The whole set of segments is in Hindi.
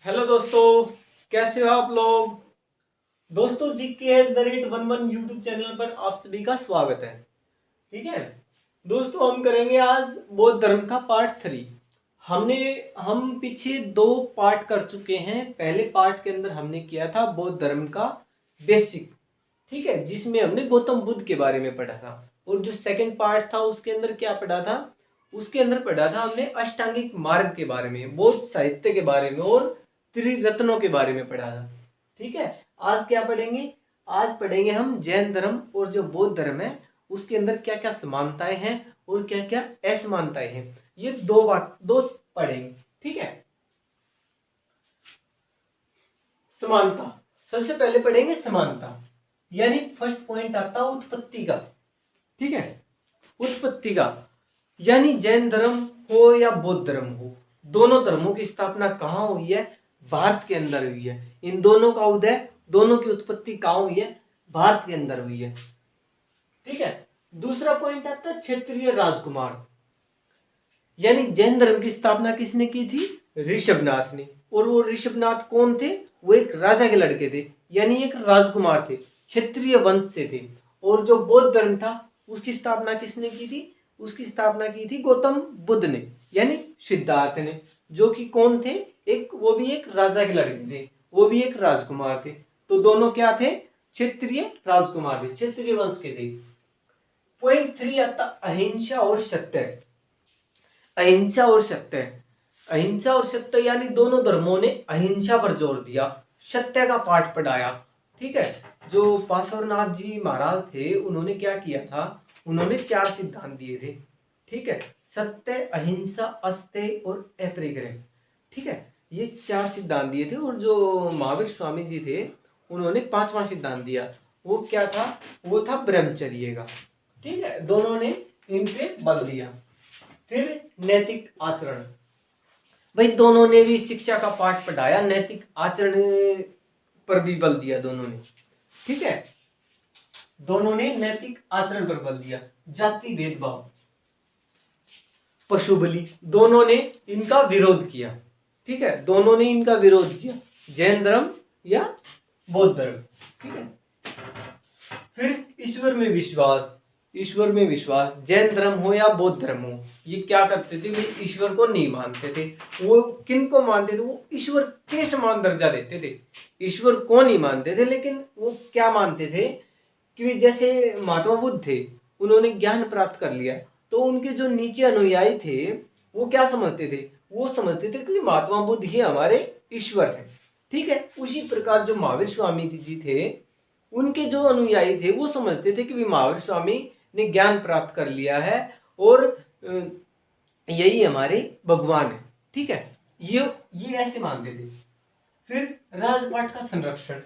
हेलो दोस्तों, कैसे हो आप लोग। दोस्तों GK@11 यूट्यूब चैनल पर आप सभी का स्वागत है। ठीक है दोस्तों, हम करेंगे आज बौद्ध धर्म का पार्ट 3। हम पीछे 2 पार्ट कर चुके हैं। पहले पार्ट के अंदर हमने किया था बौद्ध धर्म का बेसिक, ठीक है, जिसमें हमने गौतम बुद्ध के बारे में पढ़ा था। और जो सेकंड पार्ट था उसके अंदर क्या पढ़ा था, उसके अंदर पढ़ा था हमने अष्टांगिक मार्ग के बारे में, बौद्ध साहित्य के बारे में और त्रिरत्नों के बारे में पढ़ा था। ठीक है, आज क्या पढ़ेंगे, आज पढ़ेंगे हम जैन धर्म और जो बौद्ध धर्म है उसके अंदर क्या क्या समानताएं हैं और क्या क्या असमानताएं हैं। ये दो पढ़ेंगे। ठीक है, समानता सबसे पहले पढ़ेंगे। समानता यानी फर्स्ट पॉइंट आता उत्पत्ति का। ठीक है, उत्पत्ति का यानी जैन धर्म हो या बौद्ध धर्म हो, दोनों धर्मों की स्थापना कहाँ हुई है, भारत के अंदर हुई है। इन दोनों का उदय, दोनों की उत्पत्ति कहाँ हुई है, भारत के अंदर हुई है। ठीक है, दूसरा पॉइंट आता है क्षेत्रीय राजकुमार, यानी जैन धर्म की स्थापना किसने की थी, ऋषभनाथ ने। और वो ऋषभनाथ कौन थे, वो एक राजा के लड़के थे, यानी एक राजकुमार थे, क्षत्रिय वंश से थे। और जो बौद्ध धर्म था उसकी स्थापना किसने की थी, उसकी स्थापना की थी गौतम बुद्ध ने, यानी सिद्धार्थ ने, जो कि कौन थे, वो भी एक राजा के लड़के थे, वो भी एक राजकुमार थे। तो दोनों क्या थे, क्षत्रिय राजकुमार थे, क्षत्रिय वंश के थे। पॉइंट 3 आता अहिंसा और सत्य। अहिंसा और सत्य, अहिंसा और सत्य यानी दोनों धर्मों ने अहिंसा पर जोर दिया, सत्य का पाठ पढ़ाया। ठीक है, जो पार्श्वनाथ जी महाराज थे उन्होंने क्या किया था, उन्होंने 4 सिद्धांत दिए थे। ठीक है, सत्य, अहिंसा, अस्तेय और अपरिग्रह। ठीक है, ये 4 सिद्धांत दिए थे। और जो महावीर स्वामी जी थे उन्होंने 5वां सिद्धांत दिया, वो क्या था, वो था ब्रह्मचर्य का। ठीक है, दोनों ने इन पे बल दिया। फिर नैतिक आचरण, भाई दोनों ने भी शिक्षा का पाठ पढ़ाया, नैतिक आचरण पर भी बल दिया दोनों ने। ठीक है, दोनों ने नैतिक आचरण पर बल दिया। जाति भेदभाव, पशु बलि, दोनों ने इनका विरोध किया। ठीक है, दोनों ने इनका विरोध किया, जैन धर्म या बौद्ध धर्म। ठीक है, फिर ईश्वर में विश्वास, ईश्वर में विश्वास, जैन धर्म हो या बौद्ध धर्म हो, ये क्या करते थे, वे ईश्वर को नहीं मानते थे। वो किन को मानते थे, वो ईश्वर के समान दर्जा देते थे, ईश्वर को नहीं मानते थे। लेकिन वो क्या मानते थे कि जैसे महात्मा बुद्ध थे, उन्होंने ज्ञान प्राप्त कर लिया, तो उनके जो नीचे अनुयायी थे वो क्या समझते थे, वो समझते थे कि महात्मा बुद्ध ही हमारे ईश्वर हैं। ठीक है, उसी प्रकार जो महावीर स्वामी जी थे, उनके जो अनुयायी थे वो समझते थे कि महावीर स्वामी ने ज्ञान प्राप्त कर लिया है और यही हमारे भगवान है। ठीक है, ये ऐसे मानते थे। फिर राजपाट का संरक्षण,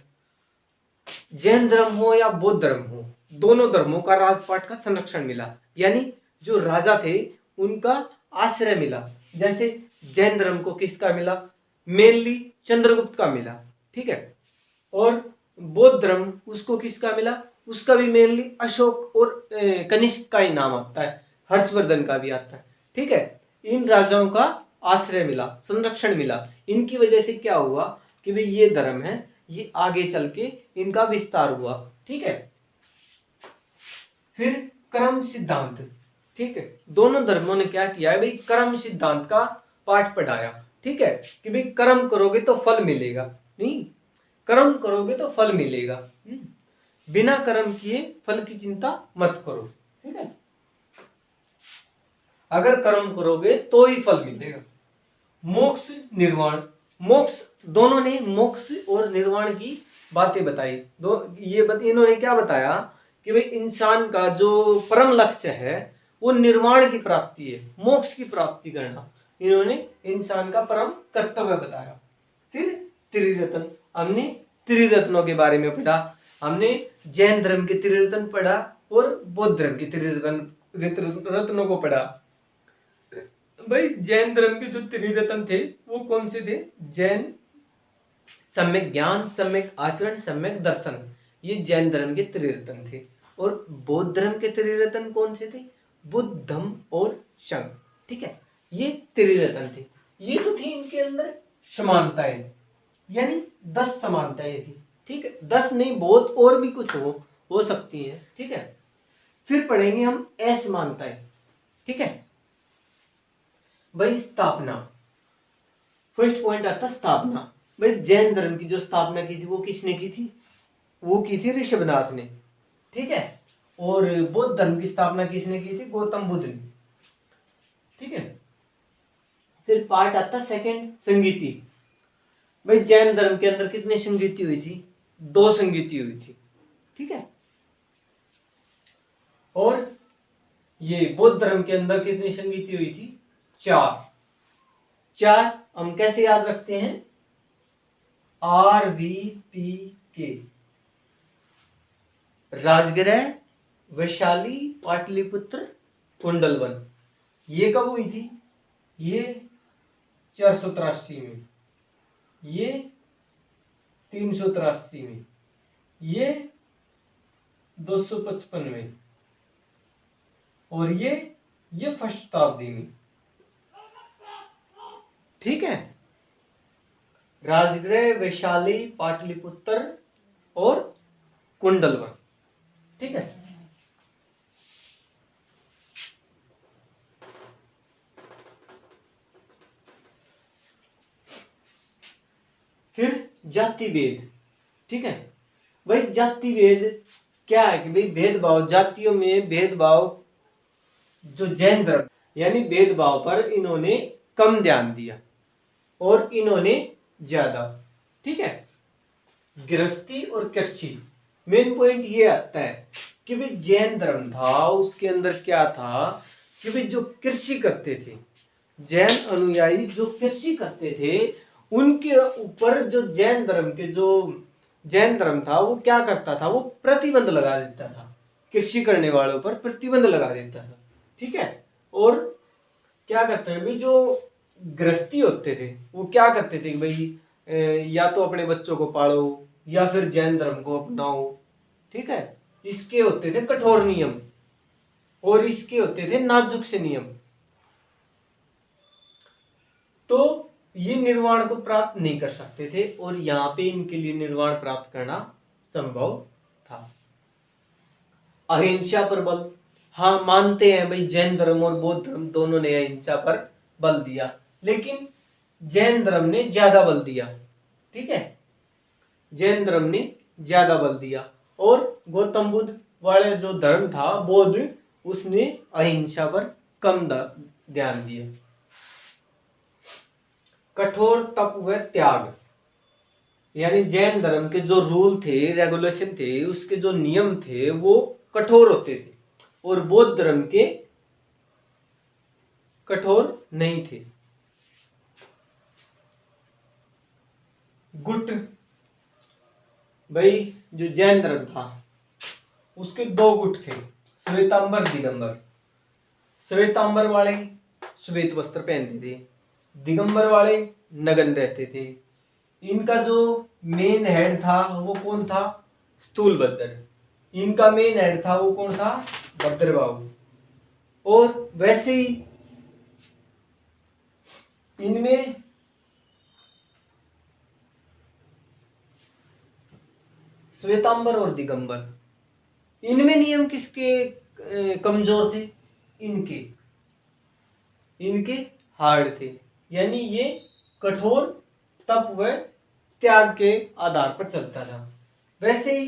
जैन धर्म हो या बौद्ध धर्म हो, दोनों धर्मों का राजपाट का संरक्षण मिला, यानी जो राजा थे उनका आश्रय मिला। जैसे जैन धर्म को किसका मिला, मेनली चंद्रगुप्त का मिला। ठीक है, और बौद्ध धर्म उसको किसका मिला, उसका भी मेनली अशोक और कनिष्क का ही नाम आता है, हर्षवर्धन का भी आता है। ठीक है, इन राजाओं का आश्रय मिला, संरक्षण मिला। इनकी वजह से क्या हुआ कि भाई ये धर्म है, ये आगे चल के इनका विस्तार हुआ। ठीक है, फिर कर्म सिद्धांत। ठीक है, दोनों धर्मों ने क्या किया है भाई, कर्म सिद्धांत का पाठ पढ़ाया। ठीक है, कि भाई कर्म करोगे तो फल मिलेगा, नहीं कर्म करोगे तो फल मिलेगा, बिना कर्म किए फल की चिंता मत करो। ठीक है, अगर कर्म करोगे तो ही फल मिलेगा। मोक्ष निर्वाण, मोक्ष, दोनों ने मोक्ष और निर्वाण की बातें बताई। इन्होंने क्या बताया कि भाई इंसान का जो परम लक्ष्य है वो निर्वाण की प्राप्ति है, मोक्ष की प्राप्ति करना, इन्होंने इंसान का परम कर्तव्य बताया। फिर त्रिरत्न, हमने त्रिरत्नों के बारे में पढ़ा, हमने जैन धर्म के त्रिरत्न पढ़ा और बौद्ध धर्म के त्रिरत्नों को पढ़ा। भाई जैन धर्म के जो त्रिरत्न थे वो कौन से थे, जैन, सम्यक ज्ञान, सम्यक आचरण, सम्यक दर्शन, ये जैन धर्म के त्रिरत्न थे। और बौद्ध धर्म के त्रिरत्न कौन से थे, बुद्ध, धम्म और संघ। ठीक है, ये त्रिरत्न थे। ये तो थी इनके अंदर समानताएं। यानी 10 समानताएं थी। ठीक है, 10 नहीं, बहुत और भी कुछ हो सकती है। ठीक है, फिर पढ़ेंगे हम असमानताएं। ठीक है भाई, स्थापना, फर्स्ट पॉइंट आता स्थापना। भाई जैन धर्म की जो स्थापना की थी वो किसने की थी? वो की थी ऋषभनाथ ने। ठीक है, और बौद्ध धर्म की स्थापना किसने की थी? गौतम बुद्ध ने। ठीक है, फिर पार्ट आता सेकंड, संगीति। भाई जैन धर्म के अंदर कितनी संगीति हुई थी? 2 संगीति हुई थी। ठीक है, और ये बौद्ध धर्म के अंदर कितनी संगीति हुई थी? 4। 4 हम कैसे याद रखते हैं? RVPK, राजगृह, वैशाली, पाटलिपुत्र, कुंडलवन। ये कब हुई थी? ये 483 में, ये 383 में, ये 255 में, और ये फर्स्ट शताब्दी में। ठीक है, राजगृह, वैशाली, पाटलिपुत्र और कुंडलवन। ठीक है, फिर जाति भेद। ठीक है भाई, जाति भेद क्या है कि भाई भेदभाव, जातियों में भेदभाव, जो जैन धर्म यानी भेदभाव पर इन्होंने कम ध्यान दिया और इन्होंने ज्यादा। ठीक है, गृहस्थी और कृषि, मेन पॉइंट ये आता है कि भाई जैन धर्म था, उसके अंदर क्या था कि भाई जो कृषि करते थे, जैन अनुयायी जो कृषि करते थे, उनके ऊपर जो जैन धर्म के जो जैन धर्म था वो क्या करता था? वो प्रतिबंध लगा देता था, कृषि करने वालों पर प्रतिबंध लगा देता था। ठीक है, और क्या करते हैं भाई, जो गृहस्थी होते थे वो क्या करते थे भाई, या तो अपने बच्चों को पालो या फिर जैन धर्म को अपनाओ। ठीक है, इसके होते थे कठोर नियम और इसके होते थे नाजुक से नियम। तो ये निर्वाण को प्राप्त नहीं कर सकते थे और यहाँ पे इनके लिए निर्वाण प्राप्त करना संभव था। अहिंसा पर बल, हाँ मानते हैं भाई जैन धर्म और बौद्ध धर्म दोनों ने अहिंसा पर बल दिया, लेकिन जैन धर्म ने ज्यादा बल दिया। ठीक है, जैन धर्म ने ज्यादा बल दिया और गौतम बुद्ध वाले जो धर्म था बौद्ध, उसने अहिंसा पर कम ध्यान दिया। कठोर तप व त्याग, यानी जैन धर्म के जो रूल थे, रेगुलेशन थे, उसके जो नियम थे वो कठोर होते थे और बौद्ध धर्म के कठोर नहीं थे। गुट, भाई जो जैन धर्म था उसके 2 गुट थे, श्वेतांबर, दिगंबर। श्वेतांबर वाले श्वेत वस्त्र पहनते थे, दिगंबर वाले नग्न रहते थे। इनका जो मेन हेड था वो कौन था? स्थूलभद्र। इनका मेन हेड था वो कौन था? भद्रबाहु। और वैसे ही इनमें श्वेतांबर और दिगंबर, इनमें नियम किसके कमजोर थे? इनके हार्ड थे, यानी ये कठोर तप व त्याग के आधार पर चलता था। वैसे ही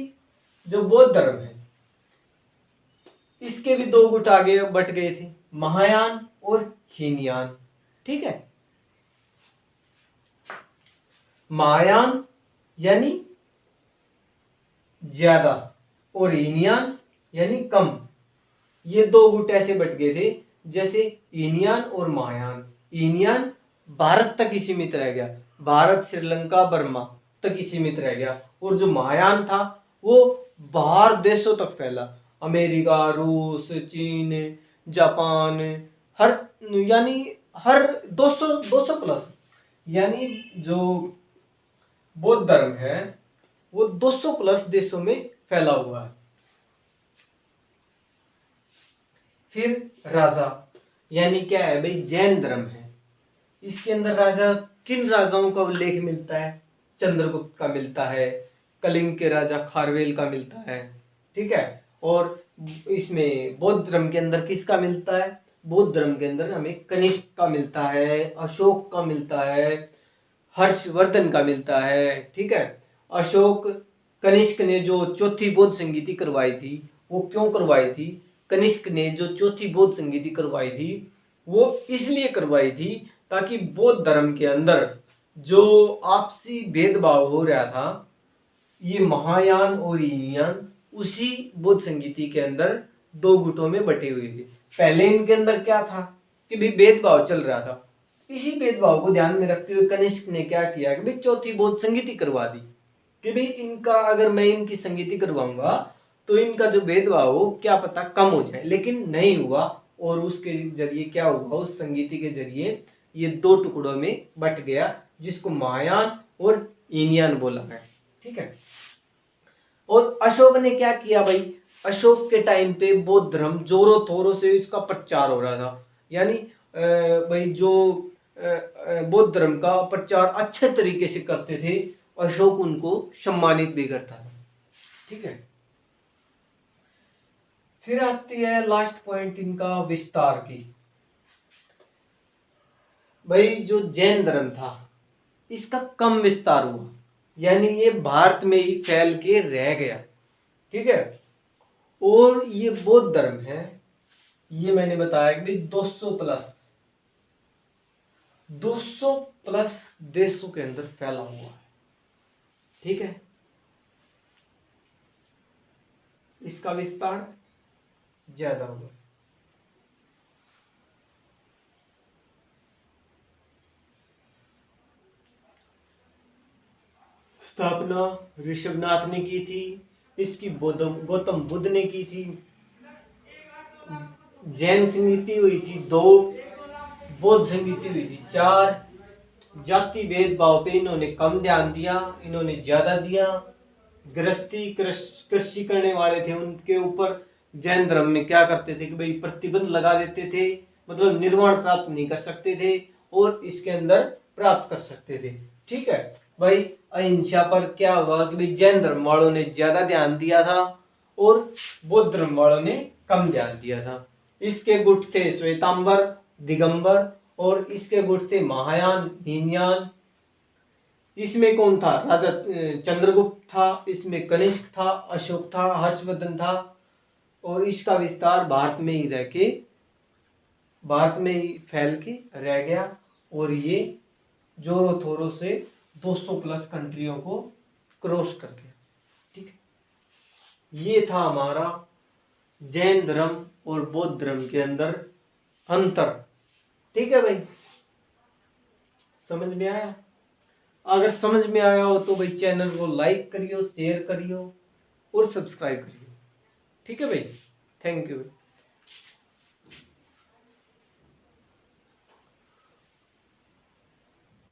जो बौद्ध धर्म है इसके भी 2 गुट आगे बट गए थे, महायान और हीनयान। ठीक है, महायान यानी ज्यादा और हीनयान यानी कम। ये 2 गुट ऐसे बट गए थे, जैसे हीनयान और महायान। हीनयान भारत तक ही सीमित रह गया, भारत, श्रीलंका, बर्मा तक ही सीमित रह गया, और जो महायान था वो बाहर देशों तक फैला, अमेरिका, रूस, चीन, जापान, हर यानी हर 200 प्लस, यानी जो बौद्ध धर्म है वो 200 प्लस देशों में फैला हुआ है। फिर राजा, यानी क्या है भाई, जैन धर्म है, इसके अंदर राजा, किन राजाओं का उल्लेख मिलता है? चंद्रगुप्त का मिलता है, कलिंग के राजा खारवेल का मिलता है, ठीक है। और इसमें बौद्ध धर्म के अंदर किसका मिलता है? बौद्ध धर्म के अंदर हमें कनिष्क का मिलता है, अशोक का मिलता है, हर्षवर्धन का मिलता है, ठीक है। अशोक, कनिष्क ने जो चौथी बौद्ध संगीति करवाई थी, वो क्यों करवाई थी? कनिष्क ने जो चौथी बौद्ध संगीति करवाई थी वो इसलिए करवाई थी ताकि बौद्ध धर्म के अंदर जो आपसी भेदभाव हो रहा था, ये महायान और हीनयान उसी बौद्ध संगीति के अंदर दो गुटों में बटे हुए थे। पहले इनके अंदर क्या था कि भी भेदभाव चल रहा था। इसी भेदभाव को ध्यान में रखते हुए कनिष्क ने क्या किया कि भाई चौथी बौद्ध संगीति करवा दी कि भाई इनका, अगर मैं इनकी संगीति करवाऊंगा तो इनका जो भेदभाव हो क्या पता कम हो जाए, लेकिन नहीं हुआ। और उसके जरिए क्या हुआ, उस संगीति के जरिए ये दो टुकड़ों में बट गया, जिसको महायान और हीनयान बोला है, ठीक है। और अशोक ने क्या किया भाई? अशोक के टाइम पे बौद्ध धर्म जोरों तोरों से इसका प्रचार हो रहा था, यानी भाई जो बौद्ध धर्म का प्रचार अच्छे तरीके से करते थे, अशोक उनको सम्मानित भी करता था, ठीक है। फिर आती है लास्ट पॉइंट इनका विस्तार की। भाई जो जैन धर्म था इसका कम विस्तार हुआ, यानी ये भारत में ही फैल के रह गया, ठीक है। और ये बौद्ध धर्म है, ये मैंने बताया कि 200 प्लस देशों के अंदर फैला हुआ है, ठीक है। इसका विस्तार ज्यादा हुआ। स्थापना ऋषभनाथ ने की थी, इसकी गौतम बुद्ध ने की थी। जैन संगीति हुई थी 2, बौद्ध संगीति हुई थी 4। जाति भेदभाव पे इन्होंने कम ध्यान दिया, इन्होंने ज्यादा दिया। गृहस्थी कृषि करने वाले थे उनके ऊपर जैन धर्म में क्या करते थे कि भाई प्रतिबंध लगा देते थे, मतलब निर्वाण प्राप्त नहीं कर सकते थे और इसके अंदर प्राप्त कर सकते थे, ठीक है भाई। अहिंसा पर क्या हुआ कि भाई जैन धर्म वालों ने ज्यादा ध्यान दिया था और बौद्ध धर्म वालों ने कम ध्यान दिया था। इसके गुट थे श्वेतांबर, दिगंबर, और इसके गुट थे महायान, हीनयान। इसमें कौन था? राजा चंद्रगुप्त था, इसमें कनिष्क था, अशोक था, हर्षवर्धन था। और इसका विस्तार भारत में ही फैल के रह गया और ये जोरों थोरों से 200 प्लस कंट्रियों को क्रॉस कर गया, ठीक है। ये था हमारा जैन धर्म और बौद्ध धर्म के अंदर अंतर, ठीक है भाई। समझ में आया? अगर समझ में आया हो तो भाई चैनल को लाइक करियो, शेयर करियो और सब्सक्राइब करियो, ठीक है भाई। Thank you.